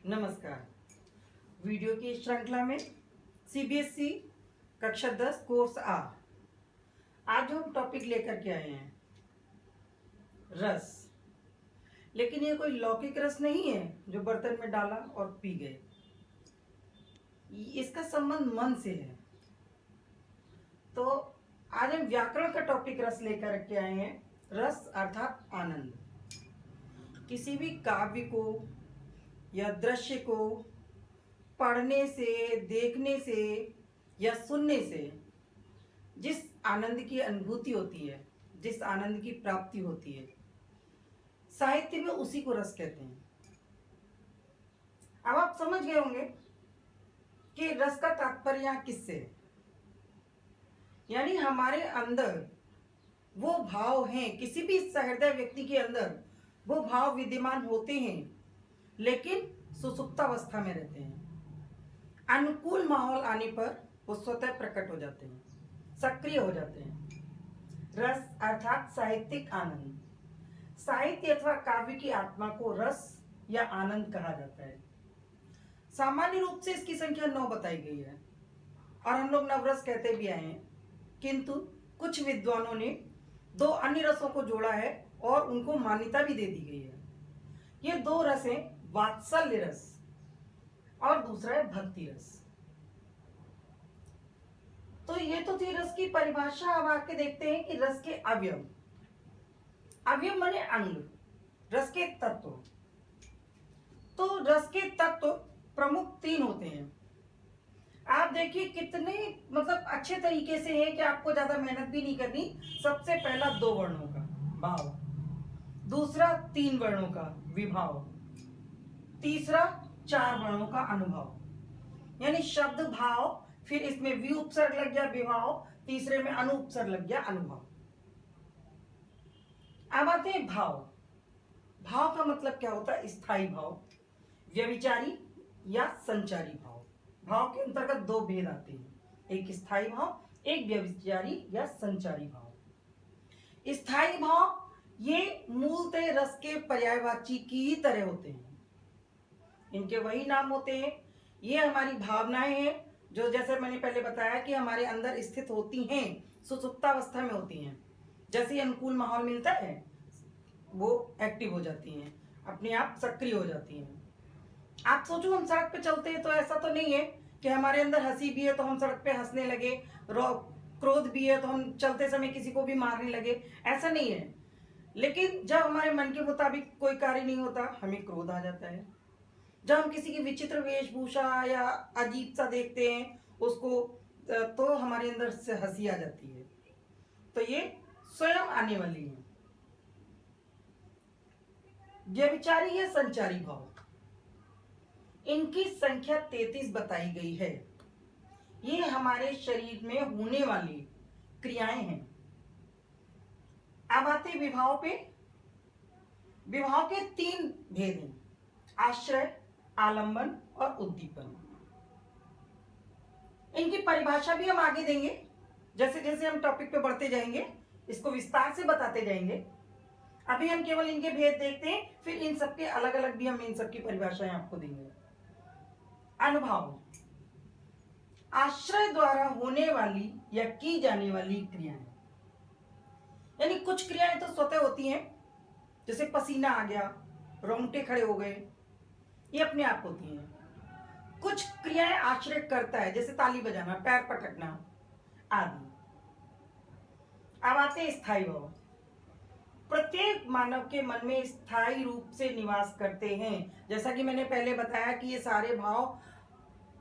नमस्कार। वीडियो की इस श्रृंखला में सीबीएसई कक्षा 10 कोर्स आ आज हम टॉपिक लेकर के आए हैं रस। लेकिन ये कोई लौकिक रस नहीं है जो बर्तन में डाला और पी गए। इसका संबंध मन से है। तो आज हम व्याकरण का टॉपिक रस लेकर के आए हैं। रस अर्थात आनंद। किसी भी काव्य को या दृश्य को पढ़ने से, देखने से या सुनने से जिस आनंद की अनुभूति होती है, जिस आनंद की प्राप्ति होती है, साहित्य में उसी को रस कहते हैं। अब आप समझ गए होंगे कि रस का तात्पर्य यहाँ किससे है। यानी हमारे अंदर वो भाव हैं, किसी भी सहृदय व्यक्ति के अंदर वो भाव विद्यमान होते हैं, लेकिन सुसुप्तावस्था में रहते हैं। अनुकूल माहौल आने पर वो स्वतः प्रकट हो जाते हैं, सक्रिय हो जाते हैं। रस अर्थात साहित्यिक आनंद। साहित्य अथवा काव्य की आत्मा को रस या आनंद कहा जाता है। सामान्य रूप से इसकी संख्या 9 बताई गई है और हम लोग नवरस कहते भी आए हैं, किंतु कुछ विद्वानों ने 2 अन्य रसों को जोड़ा है और उनको मान्यता भी दे दी गई है। ये 2 रस हैं, वात्सल्य रस और दूसरा है भक्ति रस। तो ये तो थी रस की परिभाषा। अब आके देखते हैं कि रस के अवयव। अवयव माने अंग, रस के तत्व। तो रस के तत्व प्रमुख 3 होते हैं। आप देखिए कितने अच्छे तरीके से है कि आपको ज्यादा मेहनत भी नहीं करनी। सबसे पहला 2 वर्णों का भाव, दूसरा 3 वर्णों का विभाव, तीसरा 4 वर्णों का अनुभव। यानी शब्द भाव, फिर इसमें वि उपसर्ग लग गया विभाव, तीसरे में अनु उपसर्ग लग गया अनुभव। अब आते हैं भाव। भाव का मतलब क्या होता है? स्थायी भाव, व्यभिचारी या संचारी भाव। भाव के अंतर्गत 2 भेद आते हैं, एक स्थायी भाव, एक व्यभिचारी या संचारी भाव। स्थायी भाव ये मूलतः रस के पर्यायवाची की ही तरह होते हैं। इनके वही नाम होते हैं। ये हमारी भावनाएं हैं जो, जैसे मैंने पहले बताया, कि हमारे अंदर स्थित होती हैं, सुसुप्तावस्था में होती हैं। जैसे ही अनुकूल माहौल मिलता है वो एक्टिव हो जाती हैं, अपने आप सक्रिय हो जाती हैं। आप सोचो, हम सड़क पे चलते हैं तो ऐसा तो नहीं है कि हमारे अंदर हंसी भी है तो हम सड़क पे हंसने लगे, क्रोध भी है तो हम चलते समय किसी को भी मारने लगे, ऐसा नहीं है। लेकिन जब हमारे मन के मुताबिक कोई कार्य नहीं होता, हमें क्रोध आ जाता है। जब हम किसी की विचित्र वेशभूषा या अजीब सा देखते हैं उसको, तो हमारे अंदर से हंसी आ जाती है। तो ये स्वयं आने वाली है। व्यभिचारी या संचारी भाव, इनकी संख्या 33 बताई गई है। ये हमारे शरीर में होने वाली क्रियाएं हैं। अब आते विभाव पे। विभाव के 3 भेद हैं, आश्रय, आलंबन और उद्दीपन। इनकी परिभाषा भी हम आगे देंगे। जैसे जैसे हम टॉपिक पे बढ़ते जाएंगे इसको विस्तार से बताते जाएंगे। अभी हम केवल इनके भेद देखते हैं, फिर इन सबके अलग अलग भी हम इन सबकी परिभाषाएं आपको देंगे। अनुभव, आश्रय द्वारा होने वाली या की जाने वाली क्रियाएं। यानी कुछ क्रियाएं तो स्वतः होती हैं, जैसे पसीना आ गया, रोंगटे खड़े हो गए, ये अपने आप होती हैं। कुछ क्रियाएं आश्रय करता है, जैसे ताली बजाना, पैर पटकना आदि। अब आते हैं स्थायी भाव। प्रत्येक मानव के मन में स्थायी रूप से निवास करते हैं। जैसा कि मैंने पहले बताया कि ये सारे भाव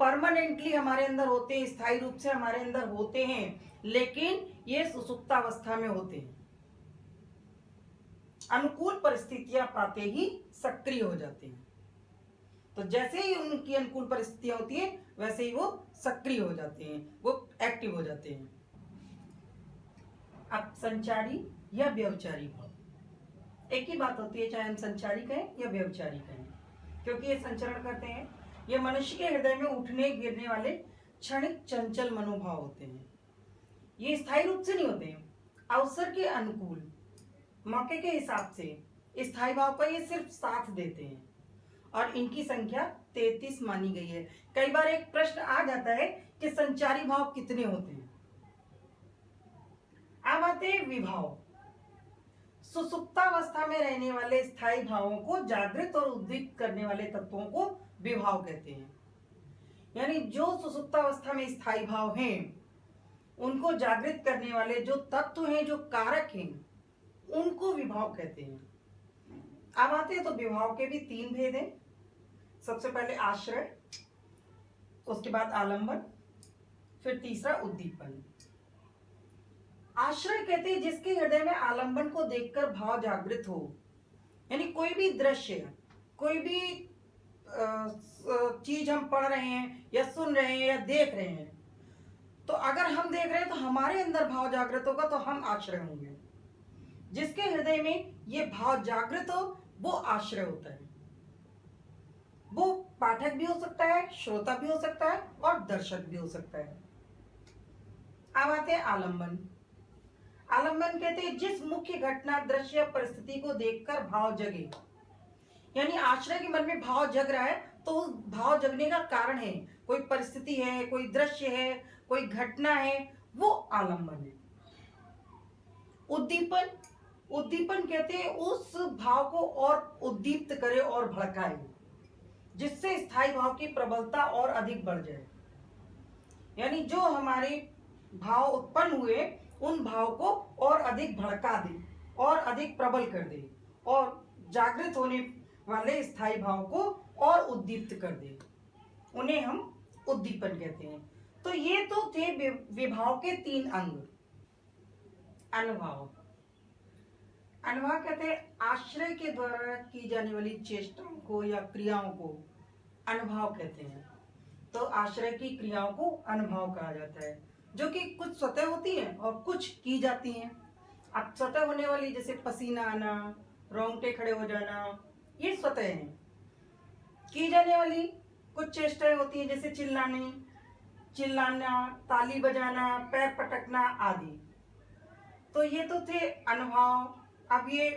परमानेंटली हमारे अंदर होते हैं, स्थायी रूप से हमारे अंदर होते हैं, लेकिन ये सुसुप्तावस्था में होते हैं। अनुकूल परिस्थितियां पाते ही सक्रिय हो जाते हैं। तो जैसे ही उनकी अनुकूल परिस्थितियां होती हैं वैसे ही वो सक्रिय हो जाते हैं, वो एक्टिव हो जाते हैं। अब संचारी या व्यभिचारी भाव, एक ही बात होती है, चाहे हम संचारी कहें या व्यभिचारी कहें, क्योंकि ये संचरण करते हैं। ये मनुष्य के हृदय में उठने गिरने वाले क्षणिक चंचल मनोभाव होते हैं। ये स्थायी रूप से नहीं होते हैं। अवसर के अनुकूल, मौके के हिसाब से स्थायी भाव का ये सिर्फ साथ देते हैं और इनकी संख्या 33 मानी गई है। कई बार एक प्रश्न आ जाता है कि संचारी भाव कितने होते हैं। अब आते हैं विभाव। सुसुप्तावस्था में रहने वाले स्थायी भावों को जागृत और उद्दीपित करने वाले तत्वों को विभाव कहते हैं। यानी जो सुसुप्तावस्था में स्थायी भाव हैं, उनको जागृत करने वाले जो तत्व हैं, जो कारक हैं, उनको विभाव कहते हैं। अब आते हैं तो विभाव के भी 3 भेद हैं। सबसे पहले आश्रय, उसके बाद आलंबन, फिर तीसरा उद्दीपन। आश्रय कहते हैं जिसके हृदय में आलंबन को देखकर भाव जागृत हो। यानी कोई भी दृश्य, कोई भी चीज हम पढ़ रहे हैं या सुन रहे हैं या देख रहे हैं, तो अगर हम देख रहे हैं तो हमारे अंदर भाव जागृत होगा, तो हम आश्रय होंगे। जिसके हृदय में ये भाव जागृत हो वो आश्रय होता है। वो पाठक भी हो सकता है, श्रोता भी हो सकता है और दर्शक भी हो सकता है। अब आते हैं आलंबन। आलंबन कहते हैं जिस मुख्य घटना, दृश्य, परिस्थिति को देखकर भाव जगे। यानी आश्रय के मन में भाव जग रहा है तो उस भाव जगने का कारण है, कोई परिस्थिति है, कोई दृश्य है, कोई घटना है, वो आलंबन है। उद्दीपन, उद्दीपन कहते हैं उस भाव को और उद्दीप्त करे और भड़काए, जिससे स्थायी भाव की प्रबलता और अधिक बढ़ जाए। यानी जो हमारे भाव उत्पन्न हुए उन भाव को और अधिक भड़का दे और अधिक प्रबल कर दे और जागृत होने वाले स्थायी भाव को और उद्दीप्त कर दे, उन्हें हम उद्दीपन कहते हैं। तो ये तो थे विभाव के 3 अंग। अनुभाव, अनुभाव कहते हैं आश्रय के द्वारा की जाने वाली चेष्टाओं को या क्रियाओं को अनुभाव कहते हैं। तो आश्रय की क्रियाओं को अनुभाव कहा जाता है, जो कि कुछ स्वतः होती है और कुछ की जाती हैं। अब स्वतः होने वाली जैसे पसीना आना, रोंगटे खड़े हो जाना, ये स्वतः है। की जाने वाली कुछ चेष्टाएं होती हैं जैसे चिल्लाना, ताली बजाना, पैर पटकना आदि। तो ये तो थे अनुभाव। अब ये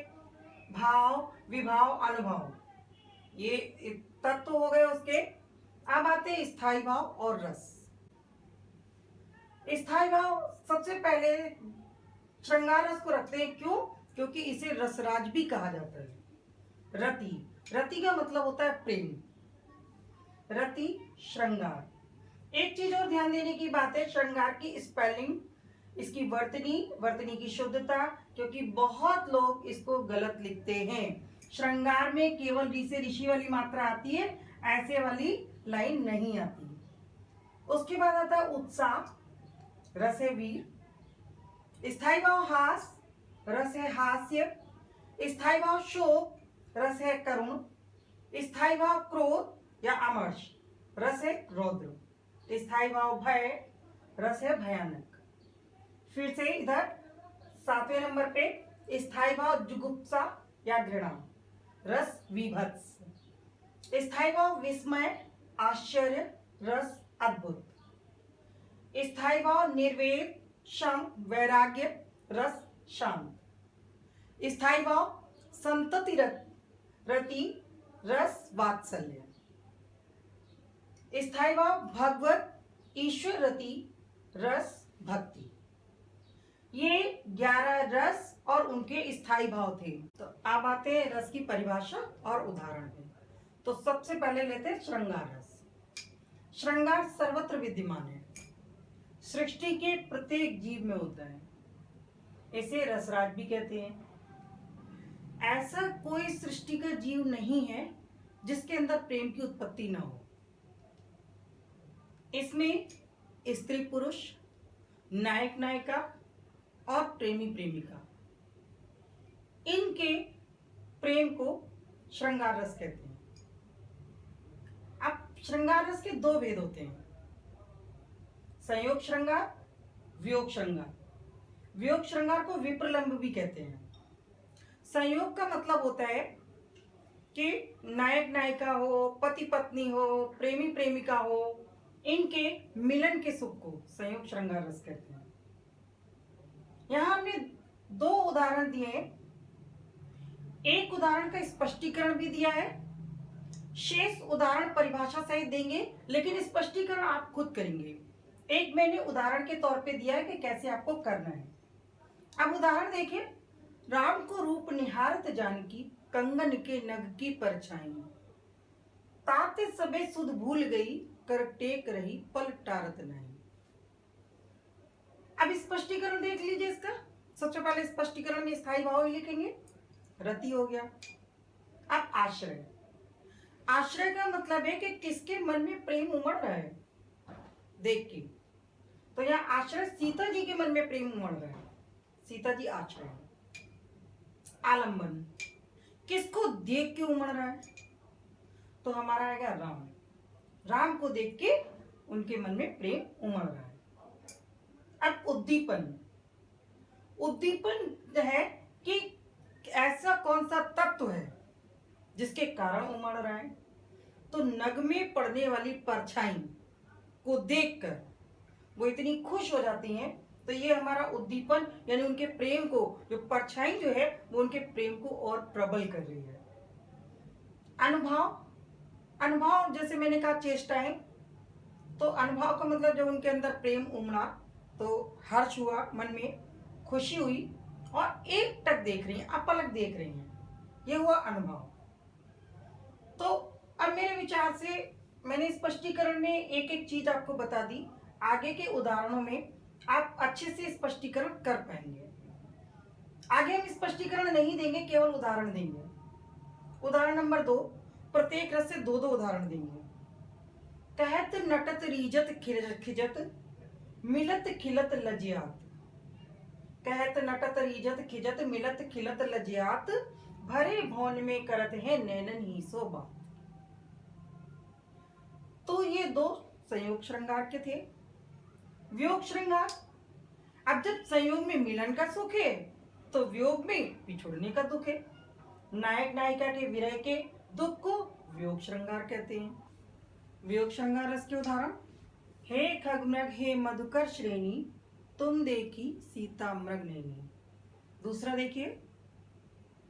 भाव, विभाव, अनुभव, ये तत्व हो गए उसके। अब आते हैं स्थायी भाव और रस। स्थायी भाव सबसे पहले श्रृंगार रस को रखते हैं। क्यों? क्योंकि इसे रसराज भी कहा जाता है। रति, रति का मतलब होता है प्रेम। रति, श्रृंगार। एक चीज और ध्यान देने की बात है, श्रृंगार की स्पेलिंग, इसकी वर्तनी की शुद्धता, क्योंकि बहुत लोग इसको गलत लिखते हैं। श्रृंगार में केवल री से ऋषि वाली मात्रा आती है, ऐसे वाली लाइन नहीं आती। उसके बाद आता है उत्साह, रस है वीर। स्थायी भाव हास, रस है हास्य। स्थायी भाव शोक, रस है करुण। स्थायी भाव क्रोध या अमर्ष, रस है रौद्र। स्थायी भाव भय, रस है भयानक। फिर से इधर 7वें नंबर पे स्थायी भाव जुगुप्सा या घृणा, रस वीभत्स। स्थायी भाव विस्मय, आश्चर्य, रस अद्भुत। स्थायी भाव निर्वेद, शम, वैराग्य, रस शांत। स्थायी भाव संतति रति, रस वात्सल्य। स्थायी भाव भगवत ईश्वर रति, रस भक्ति। ये 11 रस और उनके स्थायी भाव थे। तो अब आते हैं रस की परिभाषा और उदाहरण पे। तो सबसे पहले लेते हैं श्रृंगार रस। श्रृंगार सर्वत्र विद्यमान है, सृष्टि के प्रत्येक जीव में होता है। इसे रसराज भी कहते हैं। ऐसा कोई सृष्टि का जीव नहीं है जिसके अंदर प्रेम की उत्पत्ति न हो। इसमें स्त्री पुरुष, नायक नायिका और प्रेमी प्रेमिका, इनके प्रेम को श्रृंगार रस कहते हैं। अब श्रृंगार रस के 2 भेद होते हैं, संयोग श्रृंगार, वियोग श्रृंगार। वियोग श्रृंगार को विप्रलंब भी कहते हैं। संयोग का मतलब होता है कि नायक नायिका हो, पति पत्नी हो, प्रेमी प्रेमिका हो, इनके मिलन के सुख को संयोग श्रृंगार रस कहते हैं। यहां हमने 2 उदाहरण दिए हैं। एक उदाहरण का स्पष्टीकरण भी दिया है शेष उदाहरण परिभाषा सहित देंगे, लेकिन स्पष्टीकरण आप खुद करेंगे। एक मैंने उदाहरण के तौर पे दिया है कि कैसे आपको करना है। अब उदाहरण देखिए, राम को रूप निहारत जानकी, कंगन के नग की परछाई, ताते सबे सुध भूल गई, कर टेक रही पल टारत नहीं। अब स्पष्टीकरण देख लीजिए इसका। सबसे पहले स्पष्टीकरण में स्थायी भाव लिखेंगे, रति हो गया। अब आश्रय, आश्रय का मतलब है कि किसके मन में प्रेम उमड़ रहा है देख के। तो यहाँ आश्रय सीता जी के मन में प्रेम उमड़ रहा है, सीता जी आश्रय। आलंबन, किसको देख के उमड़ रहा है, तो हमारा आएगा राम, राम को देख के उनके मन में प्रेम उमड़ रहा है। अब उद्दीपन, उद्दीपन है कि ऐसा कौन सा तत्व है जिसके कारण उमड़ रहा है। तो नग में पड़ने वाली परछाई को देखकर वो इतनी खुश हो जाती हैं, तो ये हमारा उद्दीपन यानी उनके प्रेम को, जो परछाई जो है वो उनके प्रेम को और प्रबल कर रही है। अनुभव, अनुभव जैसे मैंने कहा चेष्टाएं, तो अनुभव का मतलब जब उनके अंदर प्रेम उमड़ा तो हर्ष हुआ, मन में खुशी हुई और एक टक देख रही हैं, अपलक देख रही हैं, ये हुआ अनुभव। तो अब मेरे विचार से मैंने स्पष्टीकरण में एक एक चीज आपको बता दी, आगे के उदाहरणों में आप अच्छे से स्पष्टीकरण कर पाएंगे। आगे हम स्पष्टीकरण नहीं देंगे, केवल उदाहरण देंगे। उदाहरण नंबर 2, प्रत्येक रस से दो दो उदाहरण देंगे। कहत नटत रीजत खिजत, मिलत खिलत लजियात, कहत नटत रीजत खिजत, मिलत खिलत लजियात, भरे भौन में करत है नैनन ही सो बात। तो ये दो संयोग श्रृंगार के थे। वियोग श्रृंगार, अब जब संयोग में मिलन का सुख है तो वियोग में बिछुड़ने का दुख है। नायक नायिका के विरह के दुख को वियोग श्रृंगार कहते हैं। वियोग श्रृंगार रस के उदाहरण, हे खगमृग हे मधुकर श्रेणी, तुम देखी सीता मृग नैनी। दूसरा देखिए,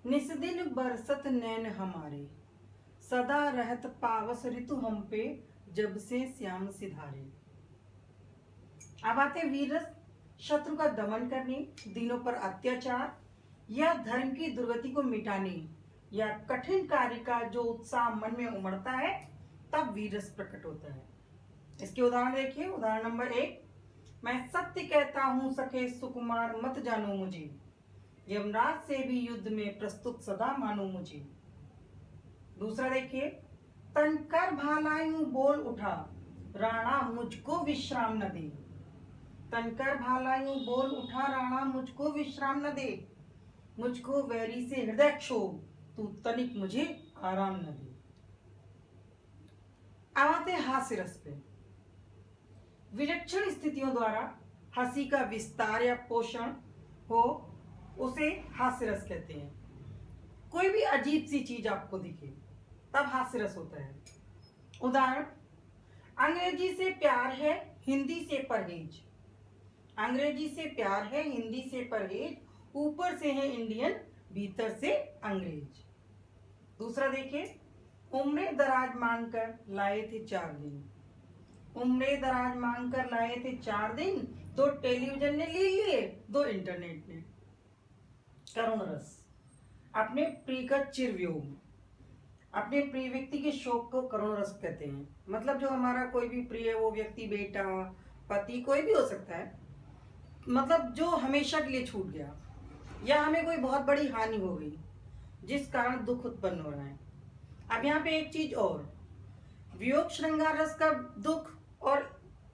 निस्दिन बरसत नैन हमारे, सदा रहत पावस ऋतु हम पे, जब से श्याम सिधारे। अब आते वीर रस, शत्रु का दमन करने, दीनों पर अत्याचार या धर्म की दुर्गति को मिटाने या कठिन कार्य का जो उत्साह मन में उमड़ता है, तब वीर रस प्रकट होता है। इसके उदाहरण देखिए। उदाहरण नंबर 1, मैं सत्य कहता हूं सखे सुकुमार, मत जानो मुझे, यमराज से भी युद्ध में प्रस्तुत सदा मानो मुझे। दूसरा देखिए, तनकर भालायू बोल उठा, राणा मुझको विश्राम न दे, तनकर भालायू बोल उठा, राणा मुझको विश्राम न दे, मुझको वैरी से हृदय क्षोभ, तू तनिक मुझे आराम न दे। आते हास्य रस पे, विलक्षण स्थितियों द्वारा हंसी का विस्तार या पोषण हो, उसे हास्य रस कहते हैं। कोई भी अजीब सी चीज आपको दिखे तब हास्य रस होता है। उदाहरण, अंग्रेजी से प्यार है, हिंदी से परहेज, अंग्रेजी से प्यार है, हिंदी से परहेज, ऊपर से है इंडियन, भीतर से अंग्रेज। दूसरा देखिए, उम्रे दराज मांगकर लाए थे 4 दिन, उम्रे दराज मांगकर लाए थे 4 दिन, 2 टेलीविजन ने ले लिए, 2 इंटरनेट ने। करुण रस, अपने प्रिय का चिरवियोग, अपने प्रिय व्यक्ति के शोक को करुण रस कहते हैं। मतलब जो हमारा कोई भी प्रिय, वो व्यक्ति बेटा, पति, कोई भी हो सकता है, मतलब जो हमेशा के लिए छूट गया, या हमें कोई बहुत बड़ी हानि हो गई जिस कारण दुख उत्पन्न हो रहा है। अब यहाँ पे एक चीज और, वियोग श्रृंगार रस का दुख और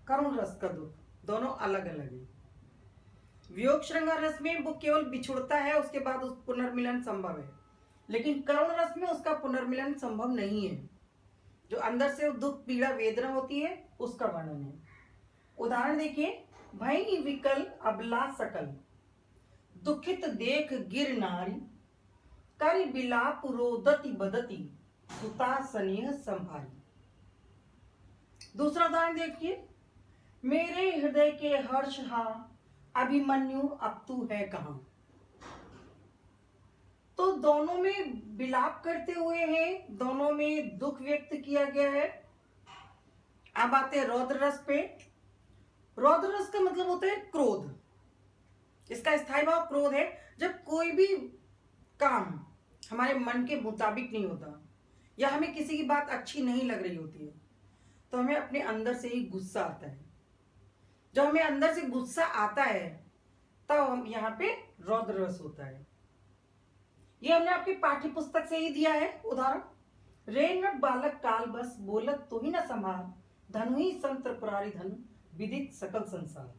करुण रस का दुख दोनों अलग अलग है। वियोग श्रृंगार रस में वो केवल बिछुड़ता है, उसके बाद उस पुनर्मिलन संभव है, लेकिन करुण रस में उसका पुनर्मिलन संभव नहीं है। जो अंदर से दुख पीड़ा वेदना होती है उसका वर्णन है। उदाहरण देखिए, भई विकल अबला सकल, दुखित देख गिर नारी, करि बिलाप रोदति बदति, सुता स्नेह संभारी। दूसरा उदाहरण देखिए, मेरे हृदय के हर्ष हा, अभिमन्यु अब तू है कहां। तो दोनों में विलाप करते हुए हैं, दोनों में दुख व्यक्त किया गया है। अब आते हैं रौद्र रस पे। रौद्र रस का मतलब होता है क्रोध। इसका स्थायी भाव क्रोध है। जब कोई भी काम हमारे मन के मुताबिक नहीं होता या हमें किसी की बात अच्छी नहीं लग रही होती है तो हमें अपने अंदर से ही गुस्सा आता है। जब हमें अंदर से गुस्सा आता है तब हम यहाँ पे रौद्र रस होता है। ये हमने आपकी पाठ्य पुस्तक से ही दिया है उदाहरण। रेंगट बालक काल बस बोलत तो ही न संभाल, धनु ही संत पुरारी धन विदित सकल संसार।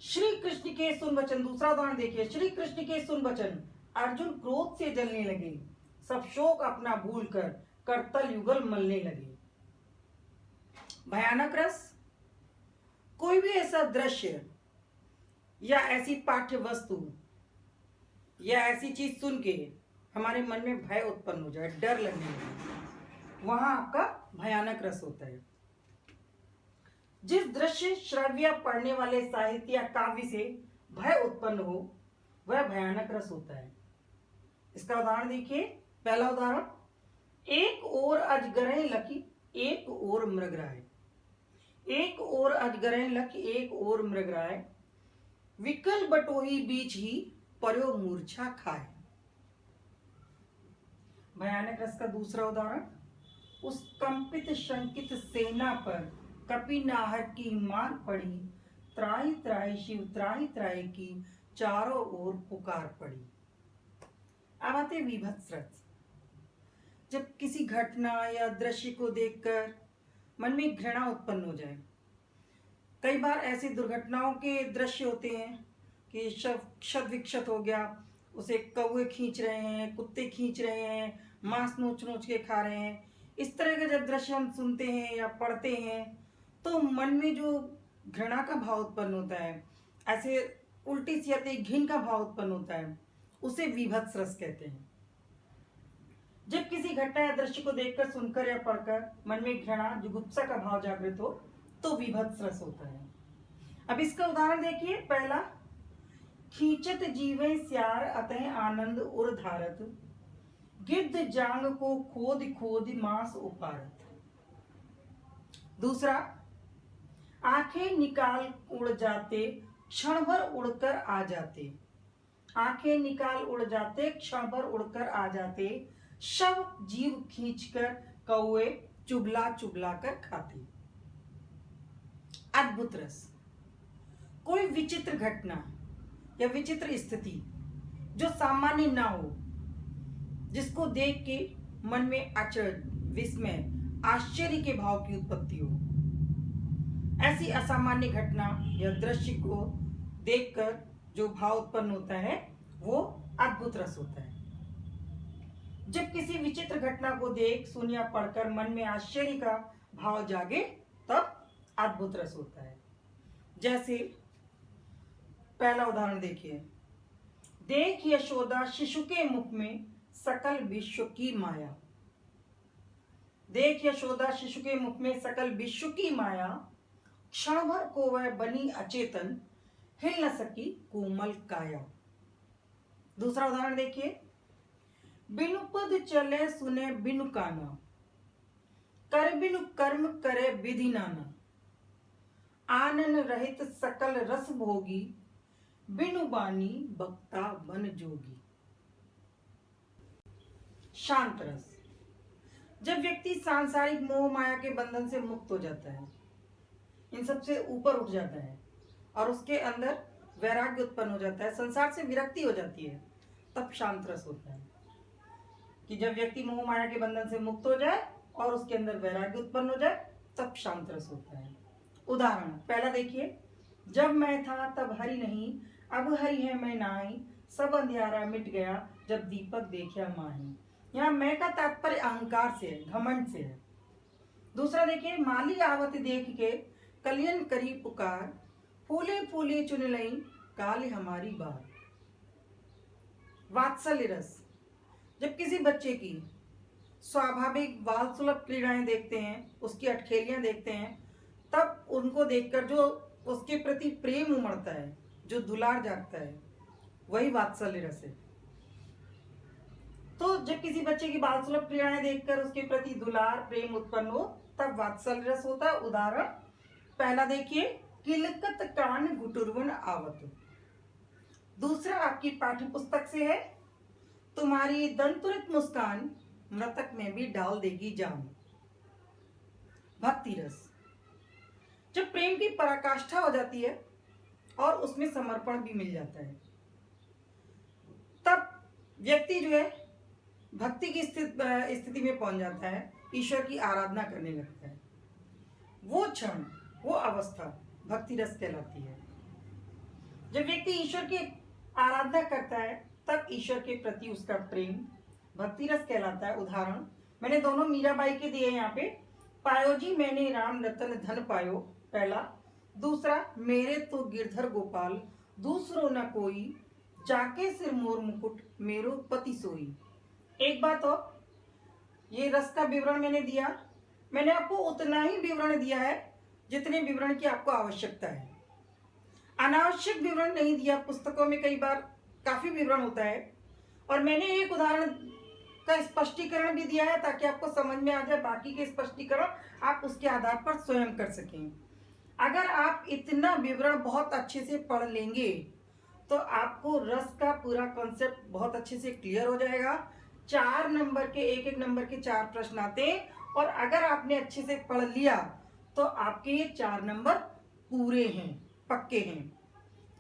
श्री कृष्ण के सुन वचन। दूसरा उदाहरण देखिए। श्री कृष्ण के सुन वचन, अर्जुन क्रोध से जलने लगे, सब शोक अपना भूल कर करतल युगल मलने लगे। भयानक रस। कोई भी ऐसा दृश्य या ऐसी पाठ्य वस्तु या ऐसी चीज सुन के हमारे मन में भय उत्पन्न हो जाए, डर लगने लगे, वहां आपका भयानक रस होता है। जिस दृश्य श्रव्य पढ़ने वाले साहित्य या काव्य से भय उत्पन्न हो वह भयानक रस होता है। इसका उदाहरण देखिए। पहला उदाहरण, एक ओर अजगरें लकी एक ओर मृगराय। एक ओर अजगरें लक एक ओर मृगराय, विकल बटोही बीच ही पर्यो मूर्छा खाए। भयानक रस का दूसरा उदाहरण, उस कंपित शंकित सेना पर कपिनाहट की मार पड़ी, त्राहि त्राहि शिव त्राहि त्राहि की चारों ओर पुकार पड़ी। अब आते विभत्स रस। जब किसी घटना या दृश्य को देखकर मन में घृणा उत्पन्न हो जाए। कई बार ऐसी दुर्घटनाओं के दृश्य होते हैं कि शव क्षत विक्षत हो गया, उसे कौवे खींच रहे हैं, कुत्ते खींच रहे हैं, मांस नोच नोच के खा रहे हैं। इस तरह के जब दृश्य हम सुनते हैं या पढ़ते हैं तो मन में जो घृणा का भाव उत्पन्न होता है, ऐसे उल्टी सी आती घिन का भाव उत्पन्न होता है, उसे विभत्स रस कहते हैं। जब किसी घटना या दृश्य को देखकर, सुनकर या पढ़कर मन में घृणा जुगुप्सा का भाव जागृत हो तो विभत्स रस होता है। अब इसका उदाहरण देखिए। पहला, खींचत जीवे स्यार अतः आनंद उर धारत, गिद्ध जांग को खोद खोद मांस उपारत। दूसरा, आंखें निकाल उड़ जाते क्षण भर उड़कर आ जाते। आंखें निकाल उड़ जाते क्षण भर उड़कर आ जाते, शव जीव खींचकर कौवे चुबला चुबला कर खाते। अद्भुत रस। कोई विचित्र घटना या विचित्र स्थिति जो सामान्य ना हो, जिसको देख के मन में अचरज, विस्मय, आश्चर्य के भाव की उत्पत्ति हो, ऐसी असामान्य घटना या दृश्य को देखकर जो भाव उत्पन्न होता है वो अद्भुत रस होता है। जब किसी विचित्र घटना को देख, सुन या पढ़कर मन में आश्चर्य का भाव जागे तब अद्भुत रस होता है। जैसे पहला उदाहरण देखिए। देख यशोदा शिशु के मुख में सकल विश्व की माया। देख यशोदा शिशु के मुख में सकल विश्व की माया, क्षण भर को वह बनी अचेतन, हिल न सकी कोमल काया। दूसरा उदाहरण देखिए। बिनु पद चले सुने बिनु काना, कर बिनु कर्म करे विधि नाना, आनन रहित सकल रस भोगी, बिनु बानी बक्ता बन जोगी। शांत रस। जब व्यक्ति सांसारिक मोह माया के बंधन से मुक्त हो जाता है, इन सबसे ऊपर उठ जाता है और उसके अंदर वैराग्य उत्पन्न हो जाता है, संसार से विरक्ति हो जाती है, तब शांत रस होता है। कि जब व्यक्ति मोह माया के बंधन से मुक्त हो जाए और उसके अंदर वैराग्य उत्पन्न हो जाए तब शांत रस होता है। उदाहरण पहला देखिए। जब मैं था तब हरि नहीं, अब हरि है मैं नाही, सब अंधियारा मिट गया जब दीपक देखा माही। यहाँ मैं का तात्पर्य अहंकार से है, घमंड से है। दूसरा देखिए। माली आवत देख के कलियन करी पुकार, फूले फूले चुन लई काल हमारी बार। वात्सल्य रस। जब किसी बच्चे की स्वाभाविक बाल सुलभ क्रीड़ाएं देखते हैं, उसकी अटखेलियां देखते हैं, तब उनको देखकर जो उसके प्रति प्रेम उमड़ता है, जो दुलार जागता है, वही वात्सल्य रस है। तो जब किसी बच्चे की बाल सुलभ क्रियाएं देखकर उसके प्रति दुलार प्रेम उत्पन्न हो तब वात्सल्य रस होता है। उदाहरण पहला देखिए, किलकत कान गुटुरवन आवत। दूसरा आपकी पाठ्य पुस्तक से है, तुम्हारी दंतुरित मुस्कान मृतक में भी डाल देगी जान। भक्ति रस, जब प्रेम की पराकाष्ठा हो जाती है और उसमें समर्पण भी मिल जाता है, तब व्यक्ति जो है भक्ति की स्थिति में पहुंच जाता है, ईश्वर की आराधना करने लगता है। वो क्षण, वो अवस्था भक्ति रस कहलाती है। जब व्यक्ति ईश्वर की आराधना करता है तब ईश्वर के प्रति उसका प्रेम भक्ति रस कहलाता है। उदाहरण मैंने दोनों मीराबाई के दिए यहाँ पे। पायो जी मैंने राम रतन धन पायो, पहला। दूसरा, मेरे तो गिरधर गोपाल दूसरो न कोई, जाके सिर मोर मुकुट मेरो पति सोई। एक बात और, ये रस का विवरण मैंने दिया, मैंने आपको उतना ही विवरण दिया है जितने विवरण की आपको आवश्यकता है। अनावश्यक विवरण नहीं दिया। पुस्तकों में कई बार काफी विवरण होता है और मैंने एक उदाहरण का स्पष्टीकरण भी दिया है ताकि आपको समझ में आ जाए। बाकी के स्पष्टीकरण आप उसके आधार पर स्वयं कर सकें। अगर आप इतना विवरण बहुत अच्छे से पढ़ लेंगे तो आपको रस का पूरा कॉन्सेप्ट बहुत अच्छे से क्लियर हो जाएगा। 4 नंबर के एक नंबर के 4 प्रश्न आते हैं और अगर आपने अच्छे से पढ़ लिया तो आपके ये 4 नंबर पूरे हैं, पक्के हैं।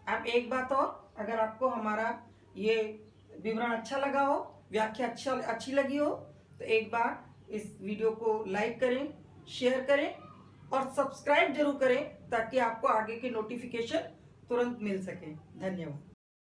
अब एक बात और, अगर आपको हमारा ये विवरण अच्छा लगा हो, व्याख्या अच्छी लगी हो, तो एक बार इस वीडियो को लाइक करें, शेयर करें और सब्सक्राइब जरूर करें ताकि आपको आगे के नोटिफिकेशन तुरंत मिल सके। धन्यवाद।